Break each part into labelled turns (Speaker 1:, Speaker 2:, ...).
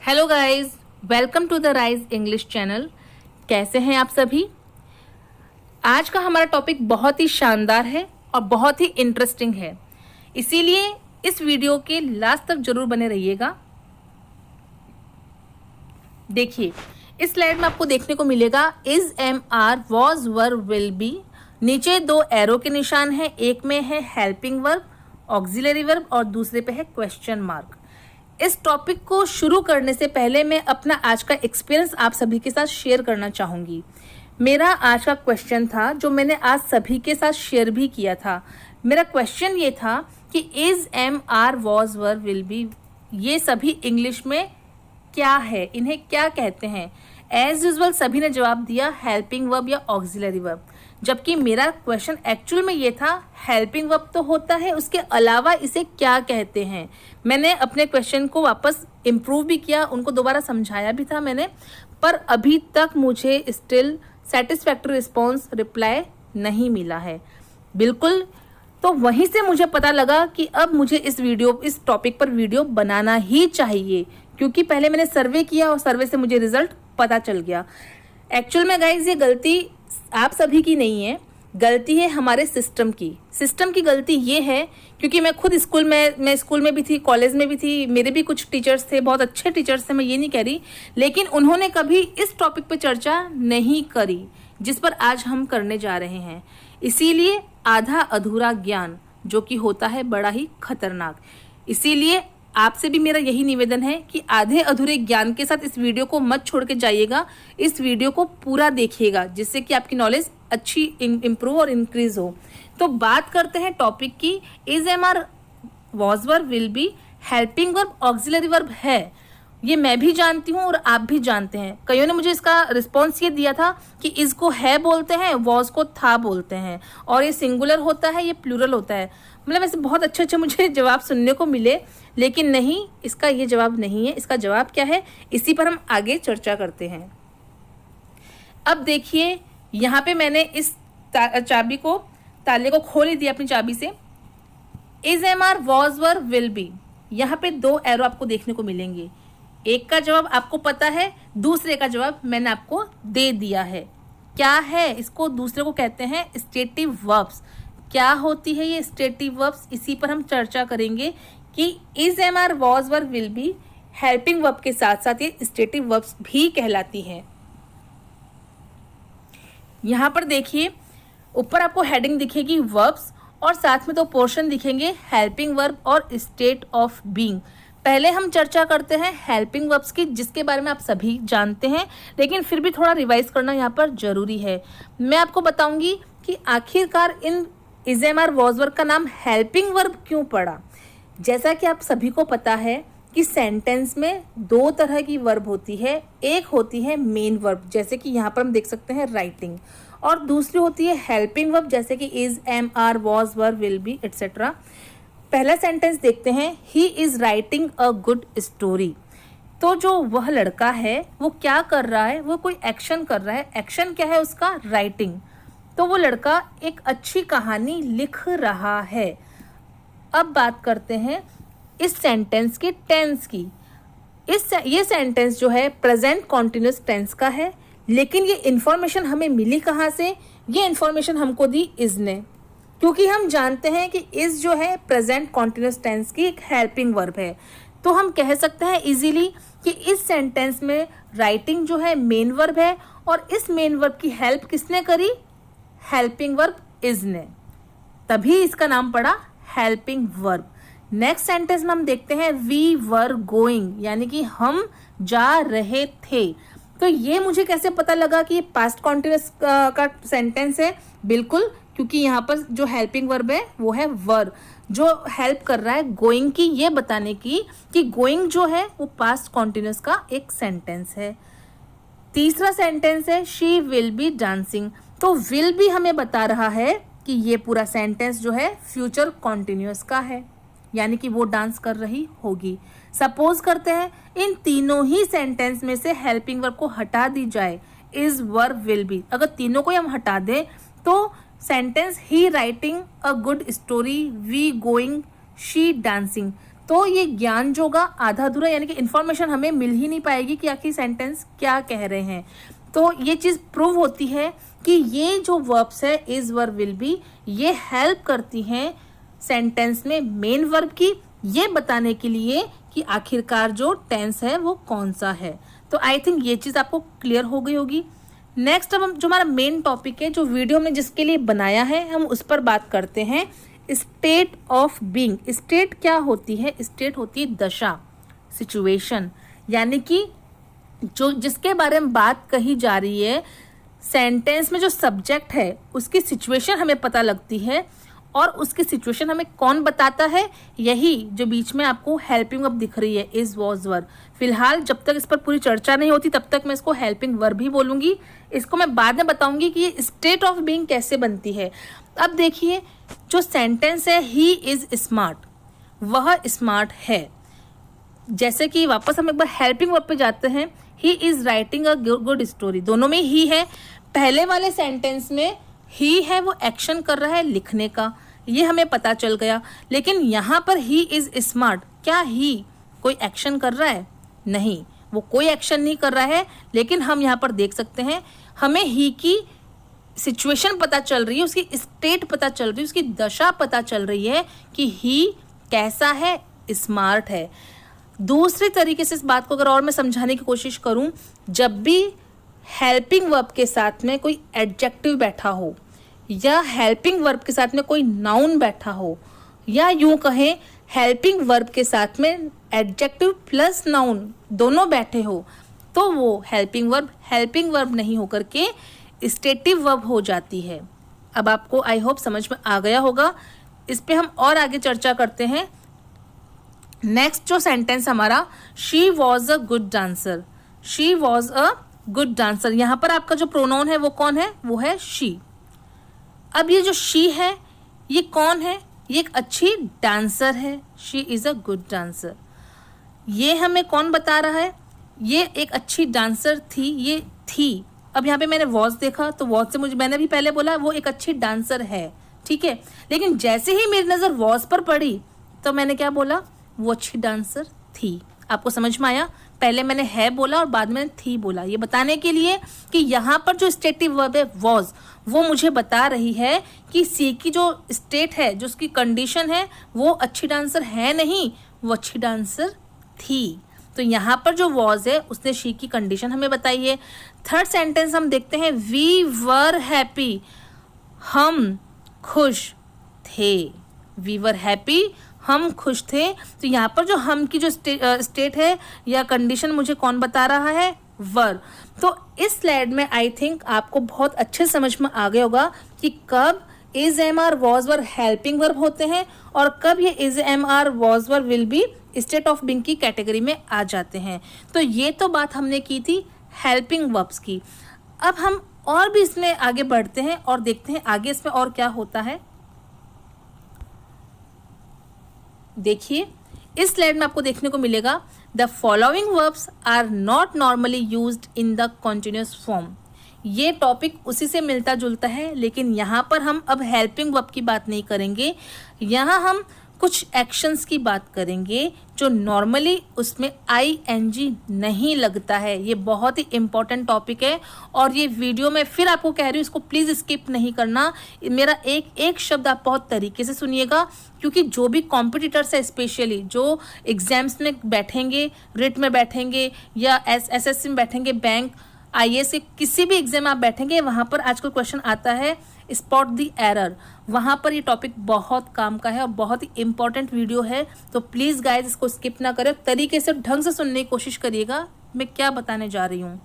Speaker 1: Hello guys, welcome to the rise English channel. कैसे हैं आप सभी। आज का हमारा टॉपिक बहुत ही शानदार है और बहुत ही इंटरेस्टिंग है, इसीलिए इस वीडियो के लास्ट तक जरूर बने रहिएगा। देखिए, इस स्लाइड में आपको देखने को मिलेगा is, am, are, was, were, will be. नीचे दो एरो के निशान है, एक में है हेल्पिंग वर्ब, ऑक्सिलरी वर्ब और दूसरे पे है क्वेश्चन मार्क। इस टॉपिक को शुरू करने से पहले मैं अपना आज का एक्सपीरियंस आप सभी के साथ शेयर करना चाहूँगी। मेरा आज का क्वेश्चन था जो मैंने आज सभी के साथ शेयर भी किया था। मेरा क्वेश्चन ये था कि is, am, are, was, were, will be ये सभी इंग्लिश में क्या है, इन्हें क्या कहते हैं। एज यूजुअल सभी ने जवाब दिया हेल्पिंग वर्ब या ऑक्सिलरी वर्ब, जबकि मेरा क्वेश्चन एक्चुअल में ये था हेल्पिंग वर्ब तो होता है, उसके अलावा इसे क्या कहते हैं। मैंने अपने क्वेश्चन को वापस इम्प्रूव भी किया, उनको दोबारा समझाया भी था मैंने, पर अभी तक मुझे स्टिल सेटिस्फैक्टरी रिस्पॉन्स रिप्लाई नहीं मिला है बिल्कुल। तो वहीं से मुझे पता लगा कि अब मुझे इस टॉपिक पर वीडियो बनाना ही चाहिए, क्योंकि पहले मैंने सर्वे किया और सर्वे से मुझे रिजल्ट पता चल गया। एक्चुअल में गाइज ये गलती आप सभी की नहीं है, गलती है हमारे सिस्टम की गलती ये है, क्योंकि मैं खुद स्कूल में भी थी, कॉलेज में भी थी, मेरे भी कुछ टीचर्स थे, बहुत अच्छे टीचर्स थे, मैं ये नहीं कह रही, लेकिन उन्होंने कभी इस टॉपिक पे चर्चा नहीं करी जिस पर आज हम करने जा रहे हैं। इसीलिए आधा अधूरा ज्ञान जो कि होता है बड़ा ही खतरनाक। इसीलिए आपसे भी मेरा यही निवेदन है कि आधे अधूरे ज्ञान के साथ इस वीडियो को मत छोड़ के जाइएगा, इस वीडियो को पूरा देखिएगा, जिससे कि आपकी नॉलेज अच्छी इम्प्रूव और इंक्रीज हो। तो बात करते हैं टॉपिक की। Is, am, are, was, were, will be helping verb, auxiliary verb है, ये मैं भी जानती हूँ और आप भी जानते हैं। कईयों ने मुझे इसका रिस्पॉन्स ये दिया था कि इज को है बोलते हैं, वॉज को था बोलते हैं, और ये सिंगुलर होता है, ये प्लूरल होता है। मतलब ऐसे बहुत अच्छे मुझे जवाब सुनने को मिले, लेकिन नहीं, इसका ये जवाब नहीं है। इसका जवाब क्या है, इसी पर हम आगे चर्चा करते हैं। अब देखिए, यहाँ पे मैंने इस ताले को खोल ही दिया अपनी चाबी से। Is, am, are, was, were, will be, यहाँ पे दो एरो आपको देखने को मिलेंगे। एक का जवाब आपको पता है, दूसरे का जवाब मैंने आपको दे दिया है। क्या है, इसको दूसरे को कहते हैं स्टेटिव वर्ब्स। क्या होती है ये स्टेटिव वर्ब्स, इसी पर हम चर्चा करेंगे कि is, am, are, was, were, will be helping verb के साथ साथ ये स्टेटिव वर्ब्स भी कहलाती हैं। यहाँ पर देखिए, ऊपर आपको हेडिंग दिखेगी वर्ब्स, और साथ में दो पोर्शन दिखेंगे हेल्पिंग वर्ब और स्टेट ऑफ बीइंग। पहले हम चर्चा करते हैं हेल्पिंग वर्ब्स की, जिसके बारे में आप सभी जानते हैं, लेकिन फिर भी थोड़ा रिवाइज करना यहाँ पर जरूरी है। मैं आपको बताऊंगी कि आखिरकार इन इज, एम, आर, वॉज, वर का नाम हेल्पिंग वर्ब क्यों पड़ा। जैसा कि आप सभी को पता है कि सेंटेंस में दो तरह की वर्ब होती है, एक होती है मेन वर्ब, जैसे कि यहाँ पर हम देख सकते हैं राइटिंग, और दूसरी होती है हेल्पिंग वर्ब, जैसे कि is, am, are, was, were, will be etcetera. पहला सेंटेंस देखते हैं, he is writing a good story. तो जो वह लड़का है वो क्या कर रहा है, वो कोई एक्शन कर रहा है। एक्शन क्या है उसका, राइटिंग। तो वो लड़का एक अच्छी कहानी लिख रहा है। अब बात करते हैं इस सेंटेंस के टेंस की। ये सेंटेंस जो है प्रेजेंट कॉन्टिन्यूस टेंस का है, लेकिन ये इन्फॉर्मेशन हमें मिली कहाँ से, ये इन्फॉर्मेशन हमको दी इज ने, क्योंकि हम जानते हैं कि इज जो है प्रेजेंट कॉन्टिन्यूस टेंस की एक हेल्पिंग वर्ब है। तो हम कह सकते हैं इजीली कि इस सेंटेंस में राइटिंग जो है मेन वर्ब है, और इस मेन वर्ब की हेल्प किसने करी, हेल्पिंग वर्ब इज ने, तभी इसका नाम पड़ा हेल्पिंग वर्ब। नेक्स्ट सेंटेंस में हम देखते हैं वी वर गोइंग, यानी कि हम जा रहे थे। तो ये मुझे कैसे पता लगा कि ये पास्ट कॉन्टिन्यूस का सेंटेंस है, बिल्कुल, क्योंकि यहाँ पर जो हेल्पिंग वर्ब है वो है वर, जो हेल्प कर रहा है गोइंग की, ये बताने की कि गोइंग जो है वो पास्ट कॉन्टिन्यूस का एक सेंटेंस है। तीसरा सेंटेंस है शी विल बी डांसिंग। तो विल भी हमें बता रहा है कि ये पूरा सेंटेंस जो है फ्यूचर कॉन्टिन्यूस का है, यानी कि वो डांस कर रही होगी। सपोज करते हैं इन तीनों ही सेंटेंस में से हेल्पिंग वर्ब को हटा दी जाए, इज, वर, विल बी, अगर तीनों को हम हटा दें तो sentence he writing a good story, we going, she dancing, तो ये ज्ञान जो होगा आधा अधूरा, यानी कि इन्फॉर्मेशन हमें मिल ही नहीं पाएगी कि आखिर सेंटेंस क्या कह रहे हैं। तो ये चीज़ प्रूव होती है कि ये जो वर्ब्स है इज वर्ब विल बी, ये हेल्प करती हैं सेंटेंस में मेन वर्ब की, ये बताने के लिए कि आखिरकार जो टेंस है वो कौन सा है। तो आई थिंक ये चीज़ आपको क्लियर हो गई होगी। नेक्स्ट अब हम जो हमारा मेन टॉपिक है, जो वीडियो हमने जिसके लिए बनाया है, हम उस पर बात करते हैं। State of being. स्टेट क्या होती है? स्टेट होती है दशा, सिचुएशन, यानी कि जो जिसके बारे में बात कही जा रही है, सेंटेंस में जो सब्जेक्ट है उसकी सिचुएशन हमें पता लगती है, और उसकी सिचुएशन हमें कौन बताता है? यही जो बीच में आपको हेल्पिंग वर्ब दिख रही है, इज वॉज वर। फिलहाल जब तक इस पर पूरी चर्चा नहीं होती तब तक मैं इसको हेल्पिंग वर्ब ही बोलूंगी। इसको मैं बाद में बताऊंगी कि ये स्टेट ऑफ बीइंग कैसे बनती है। अब देखिए, जो सेंटेंस है ही इज स्मार्ट, वह स्मार्ट है। जैसे कि वापस हम एक बार हेल्पिंग वर्ब पे जाते हैं, he is writing a good story. दोनों में ही है। पहले वाले सेंटेंस में ही है, वो एक्शन कर रहा है लिखने का, ये हमें पता चल गया। लेकिन यहाँ पर ही इज स्मार्ट, क्या ही कोई एक्शन कर रहा है? नहीं, वो कोई एक्शन नहीं कर रहा है। लेकिन हम यहाँ पर देख सकते हैं, हमें ही की सिचुएशन पता चल रही है, उसकी स्टेट पता चल रही है, उसकी दशा पता चल रही है कि ही कैसा है, स्मार्ट है। दूसरे तरीके से इस बात को अगर और मैं समझाने की कोशिश करूं, जब भी हेल्पिंग वर्ब के साथ में कोई एडजेक्टिव बैठा हो, या हेल्पिंग वर्ब के साथ में कोई नाउन बैठा हो, या यूं कहें हेल्पिंग वर्ब के साथ में एडजेक्टिव प्लस नाउन दोनों बैठे हो, तो वो हेल्पिंग वर्ब नहीं होकर के स्टेटिव वर्ब हो जाती है। अब आपको आई होप समझ में आ गया होगा। इस पे हम और आगे चर्चा करते हैं। नेक्स्ट जो सेंटेंस हमारा, she was a good dancer. She was a good dancer, यहाँ पर आपका जो प्रोनाउन है वो कौन है? वो है शी। अब ये जो शी है, ये कौन है? ये एक अच्छी डांसर है। She is a good dancer. ये हमें कौन बता रहा है? ये एक अच्छी डांसर थी, ये थी। अब यहाँ पे मैंने वॉज देखा, तो वॉज से मैंने भी पहले बोला वो एक अच्छी डांसर है, ठीक है। लेकिन जैसे ही मेरी नज़र वॉज पर पड़ी तो मैंने क्या बोला? वो अच्छी डांसर थी। आपको समझ में आया? पहले मैंने है बोला और बाद में थी बोला, ये बताने के लिए कि यहाँ पर जो स्टेटिव वर्ब है वॉज, वो मुझे बता रही है कि सी की जो स्टेट है, जो उसकी कंडीशन है, वो अच्छी डांसर है नहीं, वो अच्छी डांसर थी। तो यहाँ पर जो वॉज है उसने शी की कंडीशन हमें बताई है। थर्ड सेंटेंस हम देखते हैं, वी वर हैप्पी, हम खुश थे। वी वर हैप्पी, हम खुश थे। तो यहाँ पर जो हम की जो स्टेट है या कंडीशन मुझे कौन बता रहा है? वर। तो इस स्लाइड में आई थिंक आपको बहुत अच्छे समझ में आ गया होगा कि कब is am are was were helping verb होते हैं और कब ये is am are was were will be state of being की कैटेगरी में आ जाते हैं। तो ये तो बात हमने की थी हेल्पिंग वर्ब्स की। अब हम और भी इसमें आगे बढ़ते हैं और देखते हैं आगे इसमें और क्या होता है। देखिए, इस स्लाइड में आपको देखने को मिलेगा, the following verbs are not normally used in the continuous form. ये टॉपिक उसी से मिलता जुलता है, लेकिन यहाँ पर हम अब हेल्पिंग वर्ब की बात नहीं करेंगे। यहाँ हम कुछ एक्शंस की बात करेंगे जो नॉर्मली उसमें ING नहीं लगता है। ये बहुत ही इंपॉर्टेंट टॉपिक है और ये वीडियो में फिर आपको कह रही हूँ, इसको प्लीज़ स्किप नहीं करना। मेरा एक एक शब्द आप बहुत तरीके से सुनिएगा, क्योंकि जो भी कॉम्पिटिटर्स है, स्पेशली जो एग्जाम्स में बैठेंगे, रिट में बैठेंगे या SSC में बैठेंगे, बैंक IAS के किसी भी एग्जाम आप बैठेंगे, वहाँ पर आजकल क्वेश्चन आता है स्पॉट द एरर। वहाँ पर ये टॉपिक बहुत काम का है और बहुत ही इंपॉर्टेंट वीडियो है। तो प्लीज़ गाइज इसको स्किप ना करें, तरीके से ढंग से सुनने की कोशिश करिएगा मैं क्या बताने जा रही हूँ।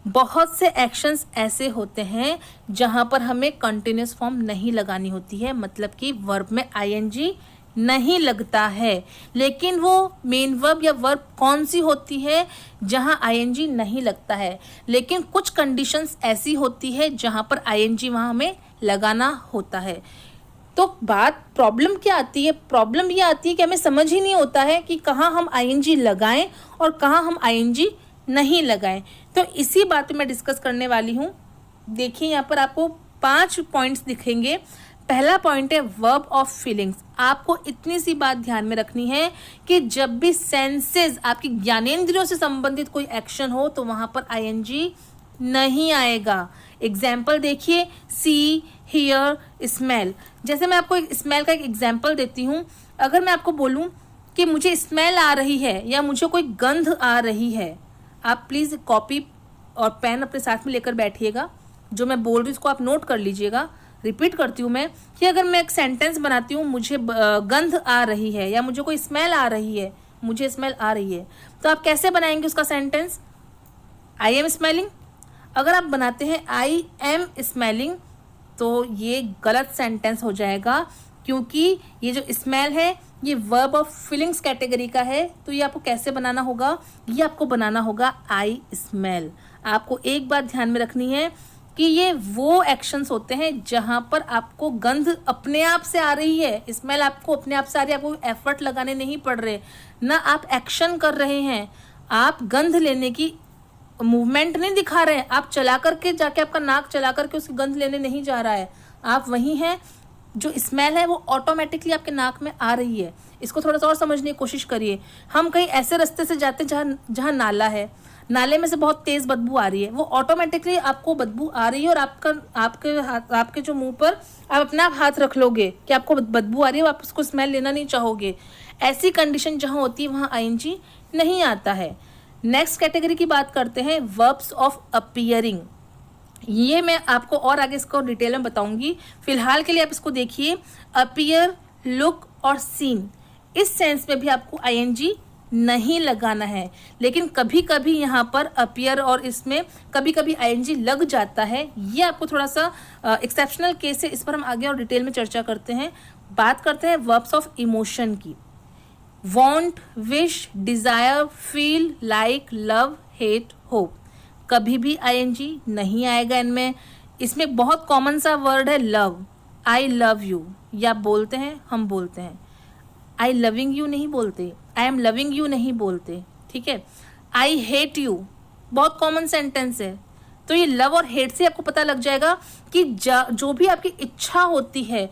Speaker 1: बहुत से एक्शंस ऐसे होते हैं जहाँ पर हमें कंटिन्यूस फॉर्म नहीं लगानी होती है, मतलब कि वर्ब में ING नहीं लगता है। लेकिन वो मेन वर्ब या वर्ब कौन सी होती है जहां ING नहीं लगता है, लेकिन कुछ कंडीशंस ऐसी होती है जहां पर ING वहां हमें लगाना होता है। तो बात प्रॉब्लम क्या आती है? प्रॉब्लम ये आती है कि हमें समझ ही नहीं होता है कि कहाँ हम ING लगाएं और कहाँ हम ING नहीं लगाएं। तो इसी बात पे मैं डिस्कस करने वाली हूँ। देखिए, यहाँ पर आपको 5 पॉइंट्स दिखेंगे। पहला पॉइंट है वर्ब ऑफ फीलिंग्स। आपको इतनी सी बात ध्यान में रखनी है कि जब भी सेंसेस, आपकी ज्ञानेंद्रियों से संबंधित कोई एक्शन हो तो वहां पर आईएनजी नहीं आएगा। एग्जाम्पल देखिए, सी, हियर, स्मेल। जैसे मैं आपको एक स्मेल का एक एग्जाम्पल देती हूँ। अगर मैं आपको बोलूँ कि मुझे स्मेल आ रही है या मुझे कोई गंध आ रही है, आप प्लीज़ कॉपी और पेन अपने साथ में लेकर बैठिएगा। जो मैं बोल रही हूँ उसको आप नोट कर लीजिएगा। रिपीट करती हूँ मैं कि अगर मैं एक सेंटेंस बनाती हूँ, मुझे गंध आ रही है या मुझे कोई स्मेल आ रही है, मुझे स्मेल आ रही है, तो आप कैसे बनाएंगे उसका सेंटेंस? I am smelling. अगर आप बनाते हैं आई एम स्मेलिंग तो ये गलत सेंटेंस हो जाएगा, क्योंकि ये जो स्मेल है ये वर्ब ऑफ फीलिंग्स कैटेगरी का है। तो ये आपको कैसे बनाना होगा? ये आपको बनाना होगा आई स्मेल। आपको एक बात ध्यान में रखनी है कि ये वो एक्शंस होते हैं जहां पर आपको गंध अपने आप से आ रही है, स्मेल आपको अपने आप से आ रही है, आपको एफर्ट लगाने नहीं पड़ रहे, ना आप एक्शन कर रहे हैं, आप गंध लेने की मूवमेंट नहीं दिखा रहे हैं, आप चला करके जाके आपका नाक चला करके उसकी गंध लेने नहीं जा रहा है, आप वही हैं। जो स्मेल है वो ऑटोमेटिकली आपके नाक में आ रही है। इसको थोड़ा सा और समझने की कोशिश करिए। हम कहीं ऐसे रास्ते से जाते हैं जहाँ नाला है, नाले में से बहुत तेज बदबू आ रही है, वो ऑटोमेटिकली आपको बदबू आ रही है और आपके जो मुंह पर आप अपना हाथ रख लोगे कि आपको बदबू आ रही है, आप उसको स्मेल लेना नहीं चाहोगे। ऐसी कंडीशन जहाँ होती है वहाँ आईएनजी नहीं आता है। नेक्स्ट कैटेगरी की बात करते हैं, वर्ब्स ऑफ अपीयरिंग। ये मैं आपको और आगे इसको डिटेल में बताऊंगी। फिलहाल के लिए आप इसको देखिए, अपीयर, लुक और सीन, इस सेंस में भी आपको आईएनजी नहीं लगाना है। लेकिन कभी कभी यहाँ पर अपीयर और इसमें कभी कभी आईएनजी लग जाता है। ये आपको थोड़ा सा एक्सेप्शनल केस है, इस पर हम आगे और डिटेल में चर्चा करते हैं। बात करते हैं वर्ब्स ऑफ इमोशन की। Want, wish, desire, feel, like, love, hate, hope, कभी भी आईएनजी नहीं आएगा इनमें। इसमें बहुत कॉमन सा वर्ड है लव, आई लव यू, या बोलते हैं, हम बोलते हैं। आई लविंग यू नहीं बोलते, आई एम लविंग यू नहीं बोलते, ठीक है। आई हेट यू बहुत कॉमन सेंटेंस है। तो ये लव और हेट से आपको पता लग जाएगा कि जो भी आपकी इच्छा होती है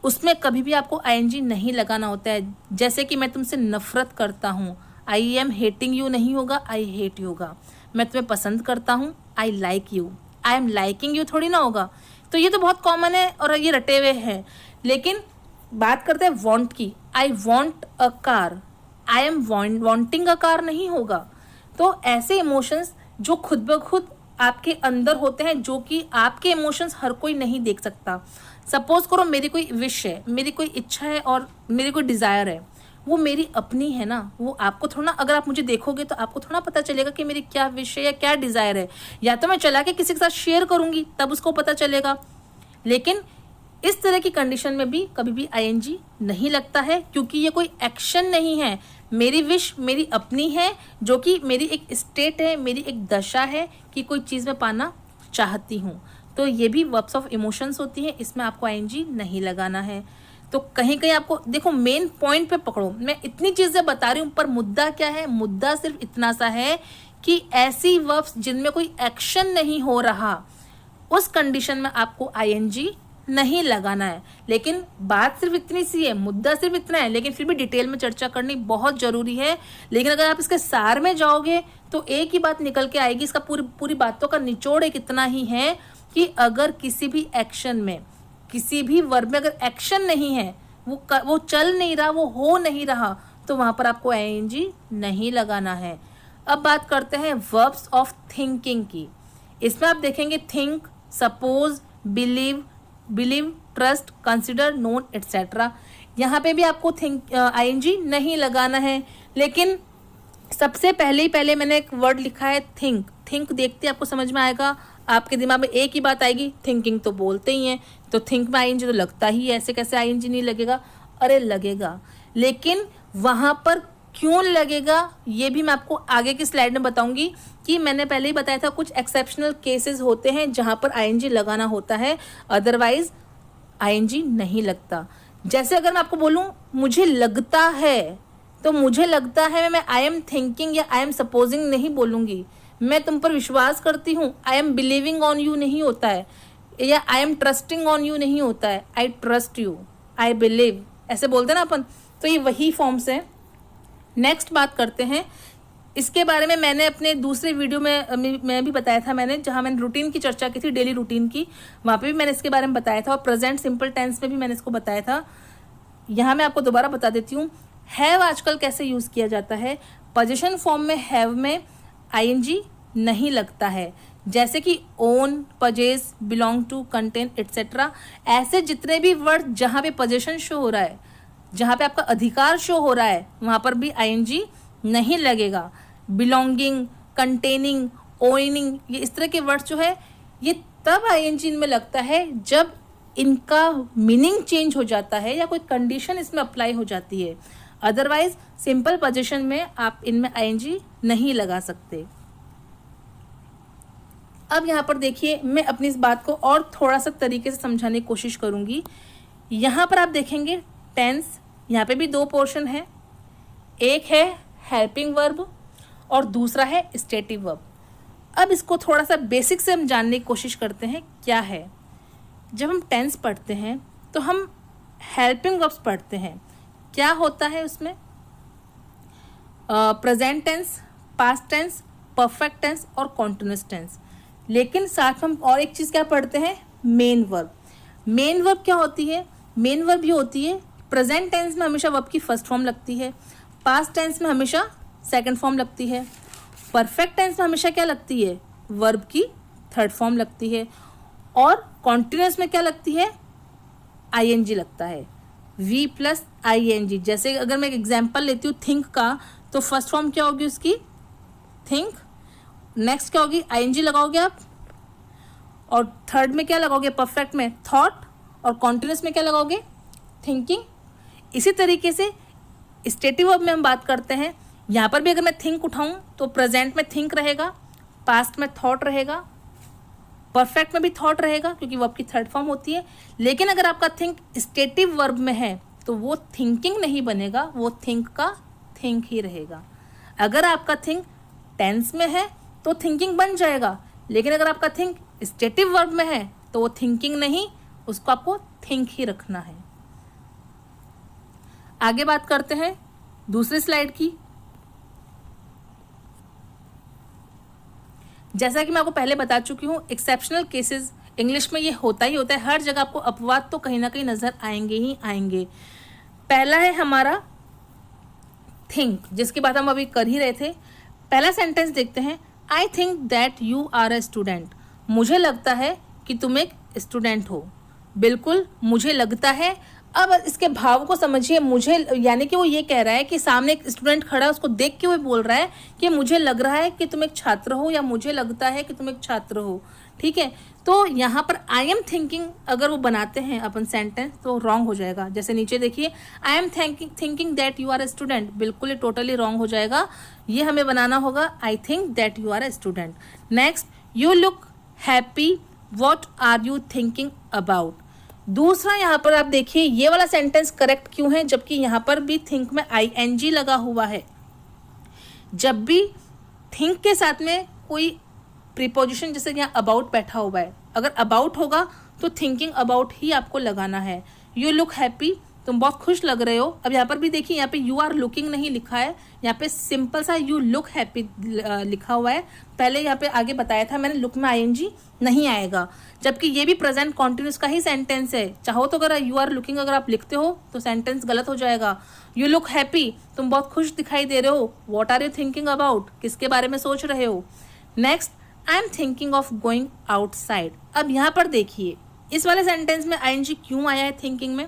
Speaker 1: उसमें कभी भी आपको आईएनजी नहीं लगाना होता है। जैसे कि मैं तुमसे नफरत करता हूँ, आई एम हेटिंग यू नहीं होगा, आई हेट यू होगा। मैं तुम्हें पसंद करता हूँ, I like you, I am liking you थोड़ी ना होगा। तो ये तो बहुत कॉमन है और ये रटे हुए हैं। लेकिन बात करते हैं वांट की। I want a car, I am wanting a car नहीं होगा। तो ऐसे इमोशंस जो खुद ब खुद आपके अंदर होते हैं, जो कि आपके इमोशंस हर कोई नहीं देख सकता। सपोज करो मेरी कोई विश है, मेरी कोई इच्छा है और मेरी कोई डिज़ायर है, वो मेरी अपनी है ना, वो आपको थोड़ा, अगर आप मुझे देखोगे तो आपको थोड़ा पता चलेगा कि मेरी क्या विश है या क्या डिज़ायर है। या तो मैं चला के किसी के साथ शेयर करूंगी तब उसको पता चलेगा। लेकिन इस तरह की कंडीशन में भी कभी भी आईएनजी नहीं लगता है, क्योंकि ये कोई एक्शन नहीं है। मेरी विश मेरी अपनी है, जो कि मेरी एक स्टेट है, मेरी एक दशा है कि कोई चीज़ मैं पाना चाहती हूँ। तो ये भी वर्ब्स ऑफ इमोशंस होती है, इसमें आपको आईएनजी नहीं लगाना है। तो कहीं कहीं आपको देखो, मेन पॉइंट पे पकड़ो। मैं इतनी चीज़ें बता रही हूँ, पर मुद्दा क्या है? मुद्दा सिर्फ इतना सा है कि ऐसी वर्ब्स जिनमें कोई एक्शन नहीं हो रहा, उस कंडीशन में आपको आईएनजी नहीं लगाना है। लेकिन बात सिर्फ इतनी सी है, मुद्दा सिर्फ इतना है, लेकिन फिर भी डिटेल में चर्चा करनी बहुत जरूरी है। लेकिन अगर आप इसके सार में जाओगे तो एक ही बात निकल के आएगी। इसका पूरी बातों का निचोड़ एक इतना ही है कि अगर किसी भी एक्शन में, किसी भी वर्ब में अगर एक्शन नहीं है, वो चल नहीं रहा, वो हो नहीं रहा, तो वहां पर आपको आईएनजी नहीं लगाना है। अब बात करते हैं वर्ब्स ऑफ थिंकिंग की। इसमें आप देखेंगे think, suppose, believe, trust, consider, known, etcetera. यहाँ पे भी आपको आईएनजी नहीं लगाना है। लेकिन सबसे पहले मैंने एक वर्ड लिखा है थिंक। थिंक देखते आपको समझ में आएगा, आपके दिमाग में एक ही बात आएगी, थिंकिंग तो बोलते ही हैं, तो थिंक में आईएनजी तो लगता ही है। ऐसे कैसे आईएनजी नहीं लगेगा? अरे लगेगा। लेकिन वहाँ पर क्यों लगेगा ये भी मैं आपको आगे की स्लाइड में बताऊंगी। कि मैंने पहले ही बताया था कुछ एक्सेप्शनल केसेस होते हैं जहाँ पर आईएनजी लगाना होता है, अदरवाइज आईएनजी नहीं लगता। जैसे अगर मैं आपको बोलूँ मुझे लगता है, तो मुझे लगता है मैं आई एम थिंकिंग या आई एम सपोजिंग नहीं बोलूँगी। मैं तुम पर विश्वास करती हूँ, I am believing on you नहीं होता है। या I am trusting on you नहीं होता है, I trust you, I believe, ऐसे बोलते हैं ना अपन, तो ये वही फॉर्म्स हैं। नेक्स्ट बात करते हैं, इसके बारे में मैंने अपने दूसरे वीडियो में मैं भी बताया था, मैंने जहाँ मैंने रूटीन की चर्चा की थी, डेली रूटीन की, वहाँ पे भी मैंने इसके बारे में बताया था, और प्रेजेंट सिंपल टेंस में भी मैंने इसको बताया था। यहाँ मैं आपको दोबारा बता देती हूँ। हैव आजकल कैसे यूज़ किया जाता है, पोजीशन फॉर्म में हैव में आईएनजी नहीं लगता है, जैसे कि own, purchase, belong to, contain etcetera, ऐसे जितने भी वर्ड जहाँ पे पोजीशन शो हो रहा है, जहाँ पे आपका अधिकार शो हो रहा है, वहाँ पर भी आईएनजी नहीं लगेगा। बिलोंगिंग, कंटेनिंग, ओनिंग, ये इस तरह के वर्ड्स जो है ये तब आईएनजी इनमें लगता है जब इनका मीनिंग चेंज हो जाता है या कोई कंडीशन इसमें अप्लाई हो जाती है। अदरवाइज सिंपल पोजीशन में आप इनमें आईएनजी नहीं लगा सकते। अब यहाँ पर देखिए, मैं अपनी इस बात को और थोड़ा सा तरीके से समझाने की कोशिश करूँगी। यहाँ पर आप देखेंगे टेंस, यहाँ पे भी दो पोर्शन है, एक है हेल्पिंग वर्ब और दूसरा है स्टेटिव वर्ब। अब इसको थोड़ा सा बेसिक से हम जानने की कोशिश करते हैं क्या है। जब हम टेंस पढ़ते हैं तो हम हेल्पिंग वर्ब्स पढ़ते हैं, क्या होता है उसमें, present tense, past tense, perfect tense और कॉन्टिन्यूअस टेंस। लेकिन साथ में हम और एक चीज़ क्या पढ़ते हैं, मेन वर्ब। मेन वर्ब क्या होती है, मेन वर्ब ये होती है, प्रेजेंट टेंस में हमेशा वर्ब की फर्स्ट फॉर्म लगती है, पास्ट टेंस में हमेशा सेकंड फॉर्म लगती है, परफेक्ट टेंस में हमेशा क्या लगती है, वर्ब की थर्ड फॉर्म लगती है, और कॉन्टिन्यूअस में क्या लगती है, आईएनजी लगता है, वी प्लस आईएनजी। जैसे अगर मैं एक एग्जाम्पल लेती हूँ थिंक का, तो फर्स्ट फॉर्म क्या होगी उसकी, थिंक, नेक्स्ट क्या होगी, आईएनजी लगाओगे आप, और थर्ड में क्या लगाओगे, परफेक्ट में थॉट, और कॉन्टिन्यूअस में क्या लगाओगे, थिंकिंग। इसी तरीके से स्टेटिव वर्ब में हम बात करते हैं, यहाँ पर भी अगर मैं थिंक उठाऊं तो प्रेजेंट में थिंक रहेगा, पास्ट में थॉट रहेगा, परफेक्ट में भी थॉट रहेगा क्योंकि वर्ब की थर्ड फॉर्म होती है। लेकिन अगर आपका थिंक स्टेटिव वर्ब में है तो वो थिंकिंग नहीं बनेगा, वो थिंक का थिंक ही रहेगा। अगर आपका थिंक टेंस में है तो थिंकिंग बन जाएगा, लेकिन अगर आपका थिंक स्टेटिव वर्ब में है तो वो थिंकिंग नहीं, उसको आपको थिंक ही रखना है। आगे बात करते हैं दूसरी स्लाइड की। जैसा कि मैं आपको पहले बता चुकी हूँ, एक्सेप्शनल केसेस इंग्लिश में ये होता ही होता है, हर जगह आपको अपवाद तो कहीं ना कहीं नजर आएंगे ही आएंगे। पहला है हमारा थिंक, जिसकी बात हम अभी कर ही रहे थे। पहला सेंटेंस देखते हैं, I think that you are a student. मुझे लगता है कि तुम एक स्टूडेंट हो। बिल्कुल मुझे लगता है। अब इसके भाव को समझिए, मुझे यानी कि वो ये कह रहा है कि सामने एक स्टूडेंट खड़ा है, उसको देख के वो बोल रहा है कि मुझे लग रहा है कि तुम एक छात्र हो, या मुझे लगता है कि तुम एक छात्र हो। ठीक है, तो यहाँ पर आई एम थिंकिंग अगर वो बनाते हैं अपन सेंटेंस तो रॉन्ग हो जाएगा। जैसे नीचे देखिए, I am thinking that you are a student, बिल्कुल ये टोटली रॉन्ग हो जाएगा। ये हमें बनाना होगा I think that you are a student. Next, you look happy, what are you thinking about. दूसरा यहाँ पर आप देखिए, ये वाला सेंटेंस करेक्ट क्यों है, जबकि यहाँ पर भी थिंक में आईएनजी लगा हुआ है। जब भी थिंक के साथ में कोई प्रीपोजिशन, जैसे यहाँ अबाउट बैठा हुआ है, अगर अबाउट होगा तो थिंकिंग अबाउट ही आपको लगाना है। यू लुक हैप्पी, तुम बहुत खुश लग रहे हो। अब यहाँ पर भी देखिए, यहाँ पे यू आर लुकिंग नहीं लिखा है, यहाँ पे सिंपल सा यू लुक हैप्पी लिखा हुआ है। पहले यहाँ पे आगे बताया था मैंने, लुक में आईएनजी नहीं आएगा, जबकि ये भी प्रेजेंट कॉन्टिन्यूस का ही सेंटेंस है। चाहो तो अगर यू आर लुकिंग अगर आप लिखते हो तो सेंटेंस गलत हो जाएगा। यू लुक हैप्पी, तुम बहुत खुश दिखाई दे रहे हो। What are you thinking about, किसके बारे में सोच रहे हो। Next, I am thinking of going outside. अब यहाँ पर देखिए, इस वाले सेंटेंस में आईएनजी क्यों आया है थिंकिंग में।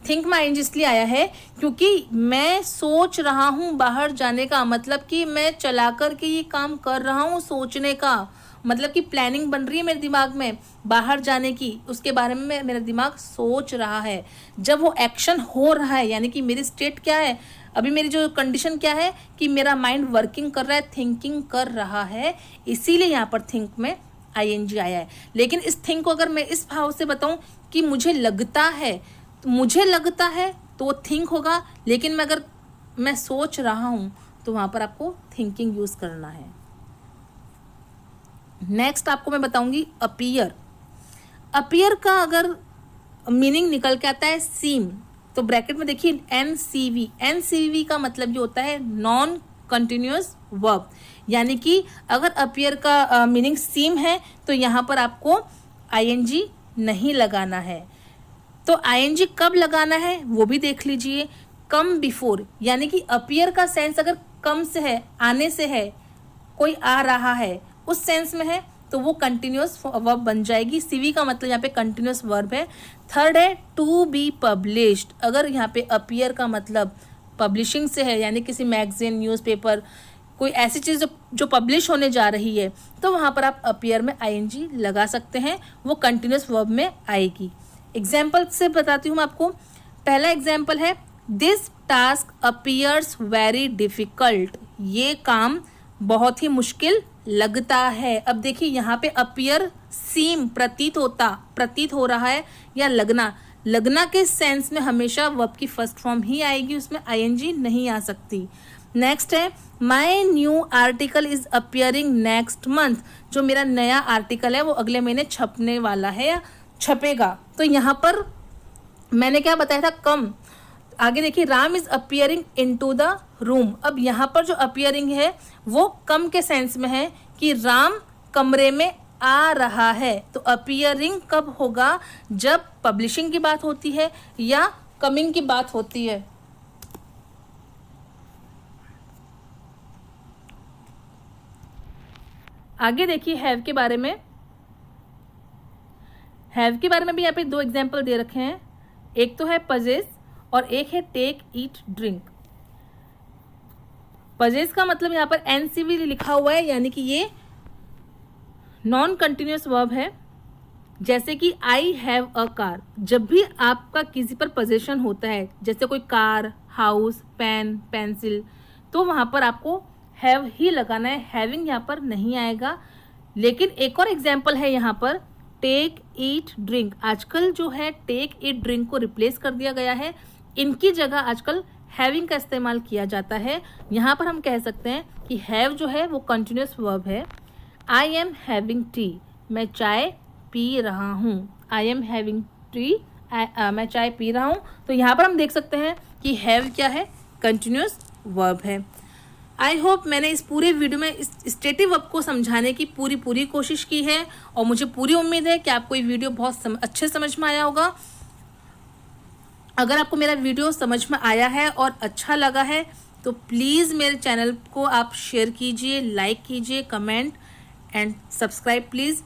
Speaker 1: थिंक में आईएनजी इसलिए आया है क्योंकि मैं सोच रहा हूँ बाहर जाने का, मतलब कि मैं चला कर के ये काम कर रहा हूँ सोचने का, मतलब कि प्लानिंग बन रही है मेरे दिमाग में बाहर जाने की, उसके बारे में मेरा दिमाग सोच रहा है। जब वो एक्शन हो रहा है, यानी कि मेरी स्टेट क्या है, अभी मेरी जो कंडीशन क्या है कि मेरा माइंड वर्किंग कर रहा है, थिंकिंग कर रहा है, इसीलिए यहाँ पर थिंक में आईएनजी आया है। लेकिन इस थिंक को अगर मैं इस भाव से बताऊं कि मुझे लगता है, तो मुझे लगता है तो वो थिंक होगा, लेकिन मैं अगर मैं सोच रहा हूं तो वहां पर आपको थिंकिंग यूज करना है। नेक्स्ट आपको मैं बताऊंगी अपीयर। अपीयर का अगर मीनिंग निकल के आता है सीम, तो ब्रैकेट में देखिए एनसीवी, एनसीवी का मतलब ये होता है नॉन कंटिन्यूअस वर्ब, यानी कि अगर अपीयर का मीनिंग सीम है तो यहाँ पर आपको आईएनजी नहीं लगाना है। तो आईएनजी कब लगाना है वो भी देख लीजिए। कम बिफोर, यानी कि अपीयर का सेंस अगर कम से है, आने से है, कोई आ रहा है, उस सेंस में है तो वो कंटिन्यूअस वर्ब बन जाएगी। सीवी का मतलब यहाँ पे कंटिन्यूअस वर्ब है। थर्ड है टू बी पब्लिश्ड, अगर यहाँ पे अपीयर का मतलब पब्लिशिंग से है, यानी किसी मैगजीन, न्यूज़पेपर, कोई ऐसी चीज़ जो पब्लिश होने जा रही है, तो वहाँ पर आप अपीयर में आईएनजी लगा सकते हैं, वो कंटिन्यूअस वर्ब में आएगी। एग्जाम्पल से बताती हूँ मैं आपको। पहला एग्जाम्पल है this task appears very difficult, ये काम बहुत ही मुश्किल लगता है। अब देखिए यहाँ पे अपीयर सीम प्रतीत हो रहा है, या लगना के सेंस में हमेशा वर्ब की फर्स्ट फॉर्म ही आएगी, उसमें आईएनजी नहीं आ सकती। नेक्स्ट है my new article is appearing next month, जो मेरा नया आर्टिकल है वो अगले महीने छपने वाला है या छपेगा। तो यहाँ पर मैंने क्या बताया था, कम। आगे देखिए Ram is appearing into the room, अब यहाँ पर जो अपियरिंग है वो कम के सेंस में है कि राम कमरे में आ रहा है। तो अपियरिंग कब होगा, जब पब्लिशिंग की बात होती है या कमिंग की बात होती है। आगे देखिए हैव के बारे में। हैव के बारे में भी यहाँ पे दो एग्जाम्पल दे रखे हैं, एक तो है पजेस और एक है टेक ईट ड्रिंक। पजेस का मतलब यहाँ पर एनसीवी लिखा हुआ है, यानी कि ये नॉन कंटिन्यूअस वर्ब है। जैसे कि आई हैव अ कार, जब भी आपका किसी पर पोजेशन होता है, जैसे कोई कार, हाउस, पेन, पेंसिल, तो वहाँ पर आपको हैव ही लगाना है, हैविंग यहाँ पर नहीं आएगा। लेकिन एक और एग्जाम्पल है यहाँ पर टेक ईट ड्रिंक। आजकल जो है टेक ईट ड्रिंक को रिप्लेस कर दिया गया है, इनकी जगह आजकल हैविंग का इस्तेमाल किया जाता है। यहाँ पर हम कह सकते हैं कि हैव जो है वो कंटिन्यूअस वर्ब है। आई एम हैविंग टी, मैं चाय पी रहा हूँ। आई एम हैविंग टी, मैं चाय पी रहा हूँ। तो यहाँ पर हम देख सकते हैं कि हैव क्या है, कंटिन्यूअस वर्ब है। आई होप मैंने इस पूरे वीडियो में इस स्टेटिव वर्ब को समझाने की पूरी कोशिश की है, और मुझे पूरी उम्मीद है कि आपको ये वीडियो बहुत अच्छे समझ में आया होगा। अगर आपको मेरा वीडियो समझ में आया है और अच्छा लगा है तो प्लीज़ मेरे चैनल को आप शेयर कीजिए, लाइक कीजिए, कमेंट एंड सब्सक्राइब प्लीज़।